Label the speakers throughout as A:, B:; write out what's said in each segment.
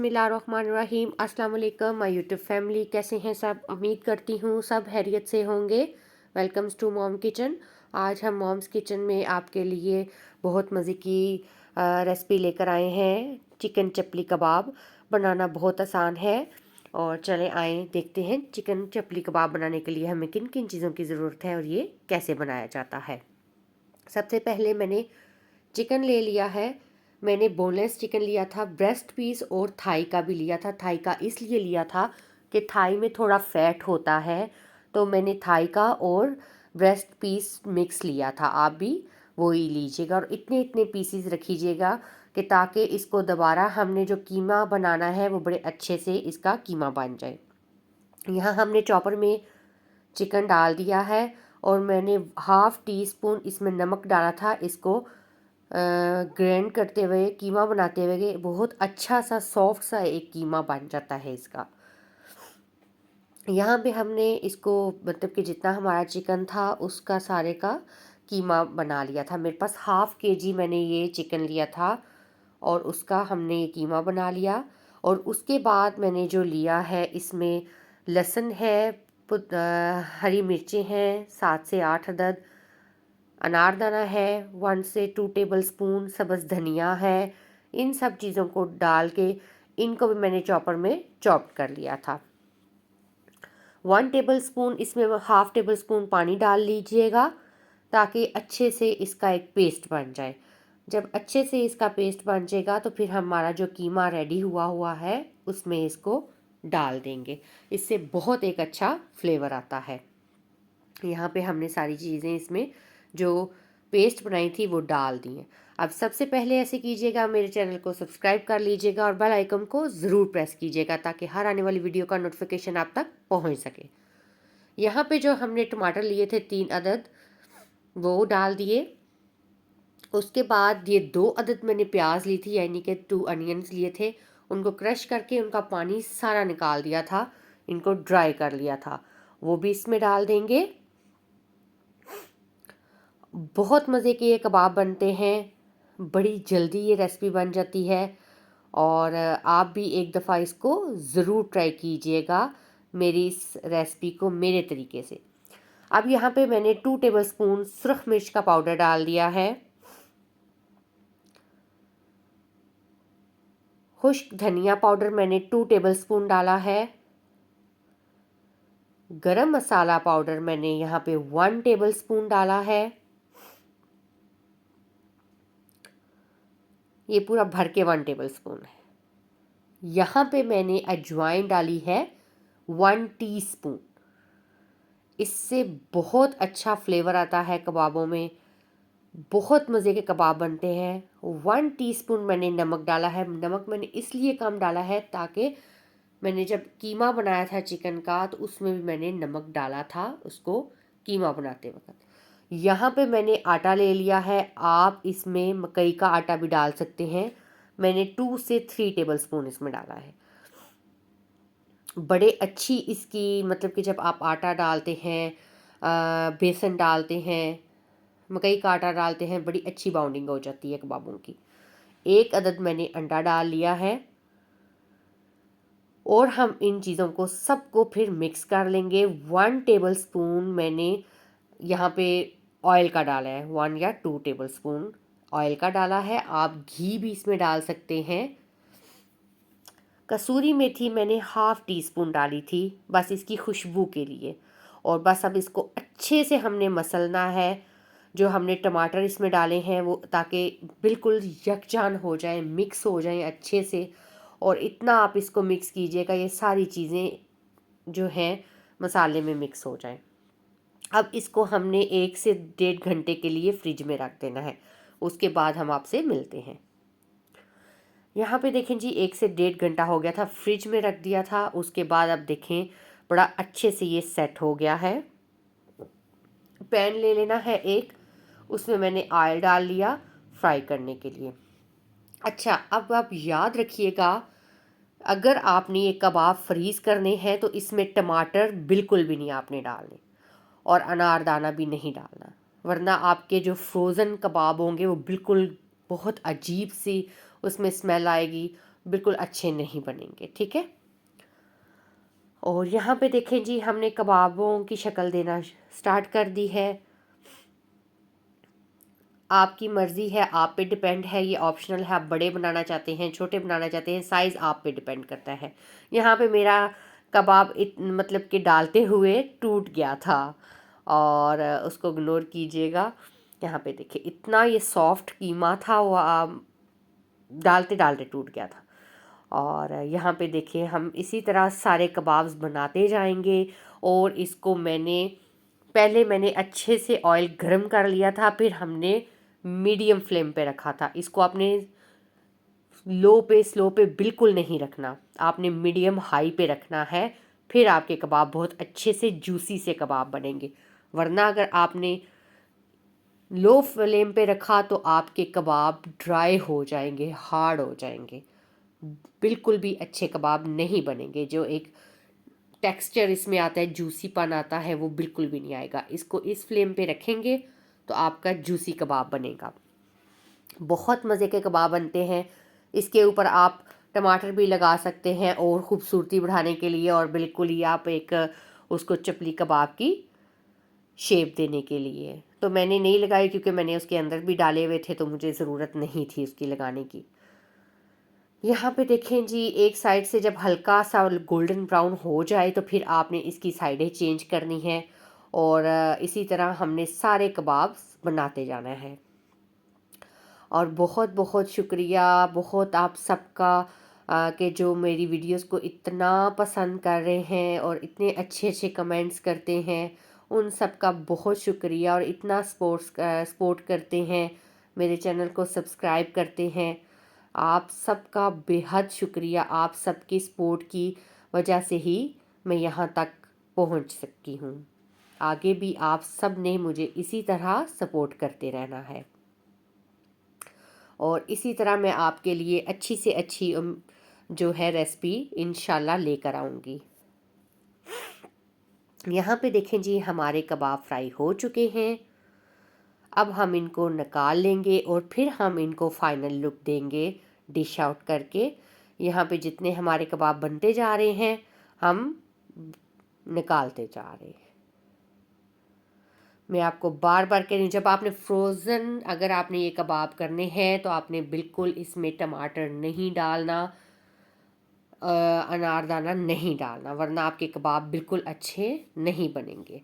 A: बिस्मिल्लाहिर्रहमानिर्रहीम। अस्सलाम वालेकुम माय यूट्यूब फैमिली, कैसे हैं सब? उम्मीद करती हूँ सब खैरियत से होंगे। Welcomes to mom kitchen. आज हम मॉम्स किचन में आपके लिए बहुत मज़े की रेसिपी लेकर आए हैं। चिकन चपली कबाब बनाना बहुत आसान है। और चले आए देखते हैं चिकन चपली कबाब बनाने के लिए हमें किन किन चीज़ों की ज़रूरत है और ये कैसे बनाया जाता है। सबसे पहले मैंने चिकन ले लिया है। मैंने बोनलेस चिकन लिया था, ब्रेस्ट पीस और थाई का भी लिया था। थाई का इसलिए लिया था कि थाई में थोड़ा फैट होता है, तो मैंने थाई का और ब्रेस्ट पीस मिक्स लिया था। आप भी वही लीजिएगा और इतने इतने पीसीज रखिएगा कि ताकि इसको दोबारा हमने जो कीमा बनाना है वो बड़े अच्छे से इसका कीमा बन जाए। यहाँ हमने चॉपर में चिकन डाल दिया है और मैंने हाफ़ टी स्पून इसमें नमक डाला था। इसको ग्राइंड करते हुए कीमा बनाते हुए बहुत अच्छा सा सॉफ्ट सा एक कीमा बन जाता है इसका। यहाँ पे हमने इसको मतलब कि जितना हमारा चिकन था उसका सारे का कीमा बना लिया था। मेरे पास हाफ़ केजी मैंने ये चिकन लिया था और उसका हमने ये कीमा बना लिया। और उसके बाद मैंने जो लिया है इसमें लहसुन है, हरी मिर्चें हैं 7 से 8 अदद, अनारदाना है 1 से 2 टेबल स्पून, सब्ज़ धनिया है। इन सब चीज़ों को डाल के इनको भी मैंने चॉपर में चॉप कर लिया था। 1 टेबल स्पून इसमें हाफ़ टेबल स्पून पानी डाल लीजिएगा ताकि अच्छे से इसका एक पेस्ट बन जाए। जब अच्छे से इसका पेस्ट बन जाएगा तो फिर हमारा जो कीमा रेडी हुआ है उसमें इसको डाल देंगे। इससे बहुत एक अच्छा फ्लेवर आता है। यहाँ पे हमने सारी चीज़ें इसमें जो पेस्ट बनाई थी वो डाल दी हैं। अब सबसे पहले ऐसे कीजिएगा, मेरे चैनल को सब्सक्राइब कर लीजिएगा और बेल आइकन को ज़रूर प्रेस कीजिएगा ताकि हर आने वाली वीडियो का नोटिफिकेशन आप तक पहुँच सके। यहाँ पे जो हमने टमाटर लिए थे 3 अदद वो डाल दिए। उसके बाद ये 2 अदद मैंने प्याज ली थी, यानी कि 2 अनियंस लिए थे। उनको क्रश करके उनका पानी सारा निकाल दिया था, इनको ड्राई कर लिया था, वो भी इसमें डाल देंगे। बहुत मज़े के ये कबाब बनते हैं, बड़ी जल्दी ये रेसिपी बन जाती है और आप भी एक दफ़ा इसको ज़रूर ट्राई कीजिएगा मेरी इस रेसिपी को मेरे तरीके से। अब यहाँ पे मैंने 2 टेबलस्पून सुरख मिर्च का पाउडर डाल दिया है। खुश्क धनिया पाउडर मैंने 2 टेबलस्पून डाला है। गरम मसाला पाउडर मैंने यहाँ पे 1 टेबलस्पून डाला है। ये पूरा भर के 1 टेबलस्पून है। यहाँ पे मैंने अजवाइन डाली है 1 टीस्पून। इससे बहुत अच्छा फ्लेवर आता है कबाबों में, बहुत मज़े के कबाब बनते हैं। 1 टीस्पून मैंने नमक डाला है। नमक मैंने इसलिए कम डाला है ताकि मैंने जब कीमा बनाया था चिकन का तो उसमें भी मैंने नमक डाला था उसको कीमा बनाते वक्त। यहाँ पे मैंने आटा ले लिया है, आप इसमें मकई का आटा भी डाल सकते हैं। मैंने 2 से 3 टेबलस्पून इसमें डाला है। बड़े अच्छी इसकी मतलब कि जब आप आटा डालते हैं, बेसन डालते हैं, मकई का आटा डालते हैं, बड़ी अच्छी बाउंडिंग हो जाती है कबाबों की। 1 अदद मैंने अंडा डाल लिया है और हम इन चीज़ों को सबको फिर मिक्स कर लेंगे। 1 टेबलस्पून मैंने यहाँ पे ऑयल का डाला है, 1 या 2 टेबलस्पून ऑयल का डाला है। आप घी भी इसमें डाल सकते हैं। कसूरी मेथी मैंने हाफ़ टी स्पून डाली थी बस इसकी खुशबू के लिए। और बस अब इसको अच्छे से हमने मसलना है। जो हमने टमाटर इसमें डाले हैं वो ताकि बिल्कुल यकजान हो जाए, मिक्स हो जाएं अच्छे से। और इतना आप इसको मिक्स कीजिएगा ये सारी चीज़ें जो हैं मसाले में मिक्स हो जाएं। अब इसको हमने 1 से 1.5 घंटे के लिए फ्रिज में रख देना है। उसके बाद हम आपसे मिलते हैं। यहाँ पे देखें जी 1 से 1.5 घंटा हो गया था, फ्रिज में रख दिया था। उसके बाद अब देखें बड़ा अच्छे से ये सेट हो गया है। पैन ले लेना है एक, उसमें मैंने ऑयल डाल लिया फ्राई करने के लिए। अच्छा, अब आप याद रखिएगा अगर आपने ये कबाब फ्रीज़ करने हैं तो इसमें टमाटर बिल्कुल भी नहीं आपने डालने और अनारदाना भी नहीं डालना, वरना आपके जो फ्रोज़न कबाब होंगे वो बिल्कुल बहुत अजीब सी उसमें स्मेल आएगी। बिल्कुल अच्छे नहीं बनेंगे। ठीक है, और यहाँ पे देखें जी, हमने कबाबों की शक्ल देना स्टार्ट कर दी है। आपकी मर्ज़ी है, आप पे डिपेंड है, ये ऑप्शनल है। आप बड़े बनाना चाहते हैं, छोटे बनाना चाहते हैं, साइज़ आप पे डिपेंड करता है। यहाँ पे मेरा कबाब मतलब कि डालते हुए टूट गया था, और उसको इग्नोर कीजिएगा। यहाँ पे देखिए, इतना ये सॉफ्ट कीमा था, वो डालते डालते टूट गया था। और यहाँ पे देखिए, हम इसी तरह सारे कबाब्स बनाते जाएंगे। और इसको मैंने अच्छे से ऑयल गर्म कर लिया था, फिर हमने मीडियम फ्लेम पे रखा था। इसको आपने स्लो पे बिल्कुल नहीं रखना, आपने मीडियम हाई पे रखना है। फिर आपके कबाब बहुत अच्छे से जूसी से कबाब बनेंगे। वरना अगर आपने लो फ्लेम पे रखा तो आपके कबाब ड्राई हो जाएंगे, हार्ड हो जाएंगे, बिल्कुल भी अच्छे कबाब नहीं बनेंगे। जो एक टेक्सचर इसमें आता है, जूसीपन आता है, वो बिल्कुल भी नहीं आएगा। इसको इस फ्लेम पे रखेंगे तो आपका जूसी कबाब बनेगा। बहुत मज़े के कबाब बनते हैं। इसके ऊपर आप टमाटर भी लगा सकते हैं और ख़ूबसूरती बढ़ाने के लिए, और बिल्कुल ही आप एक उसको चपली कबाब की शेप देने के लिए। तो मैंने नहीं लगाई क्योंकि मैंने उसके अंदर भी डाले हुए थे, तो मुझे ज़रूरत नहीं थी उसकी लगाने की। यहाँ पे देखें जी, एक साइड से जब हल्का सा गोल्डन ब्राउन हो जाए तो फिर आपने इसकी साइडें चेंज करनी है, और इसी तरह हमने सारे कबाब बनाते जाना है। और बहुत बहुत शुक्रिया, बहुत आप सबका कि जो मेरी वीडियोस को इतना पसंद कर रहे हैं और इतने अच्छे अच्छे कमेंट्स करते हैं। उन सब का बहुत शुक्रिया, और इतना सपोर्ट करते हैं, मेरे चैनल को सब्सक्राइब करते हैं। आप सबका बेहद शुक्रिया। आप सबकी सपोर्ट की वजह से ही मैं यहाँ तक पहुँच सकी हूँ। आगे भी आप सब ने मुझे इसी तरह सपोर्ट करते रहना है, और इसी तरह मैं आपके लिए अच्छी से अच्छी जो है रेसिपी इंशाल्लाह लेकर आऊँगी। यहाँ पे देखें जी, हमारे कबाब फ्राई हो चुके हैं। अब हम इनको निकाल लेंगे और फिर हम इनको फाइनल लुक देंगे डिश आउट करके। यहाँ पे जितने हमारे कबाब बनते जा रहे हैं, हम निकालते जा रहे हैं। मैं आपको बार बार कह रही हूँ, जब आपने फ्रोज़न अगर आपने ये कबाब करने हैं तो आपने बिल्कुल इसमें टमाटर नहीं डालना, अनारदाना नहीं डालना, वरना आपके कबाब बिल्कुल अच्छे नहीं बनेंगे।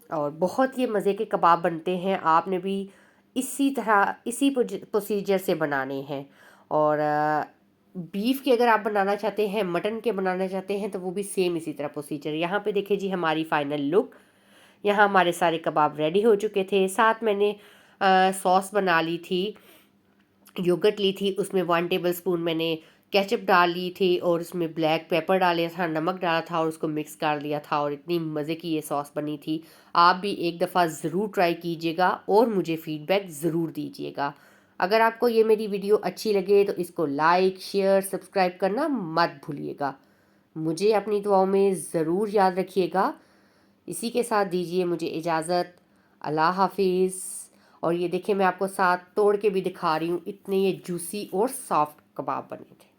A: और बहुत ये मज़े के कबाब बनते हैं। आपने भी इसी तरह इसी प्रोसीजर से बनाने हैं। और बीफ के अगर आप बनाना चाहते हैं, मटन के बनाना चाहते हैं, तो वो भी सेम इसी तरह प्रोसीजर। यहाँ पे देखिए जी, हमारी फाइनल लुक। यहाँ हमारे सारे कबाब रेडी हो चुके थे। साथ मैंने सॉस बना ली थी, योगर्ट ली थी, उसमें 1 टेबलस्पून मैंने केचप डाल ली थी, और उसमें ब्लैक पेपर डाला था, नमक डाला था, और उसको मिक्स कर लिया था, और इतनी मज़े की ये सॉस बनी थी। आप भी एक दफ़ा ज़रूर ट्राई कीजिएगा और मुझे फ़ीडबैक ज़रूर दीजिएगा। अगर आपको ये मेरी वीडियो अच्छी लगे तो इसको लाइक, शेयर, सब्सक्राइब करना मत भूलिएगा। मुझे अपनी दुआओं में ज़रूर याद रखिएगा। इसी के साथ दीजिए मुझे इजाज़त। अल्लाह हाफिज़। और ये देखिए, मैं आपको साथ तोड़ के भी दिखा रही हूँ, इतने ये जूसी और सॉफ्ट कबाब बने थे।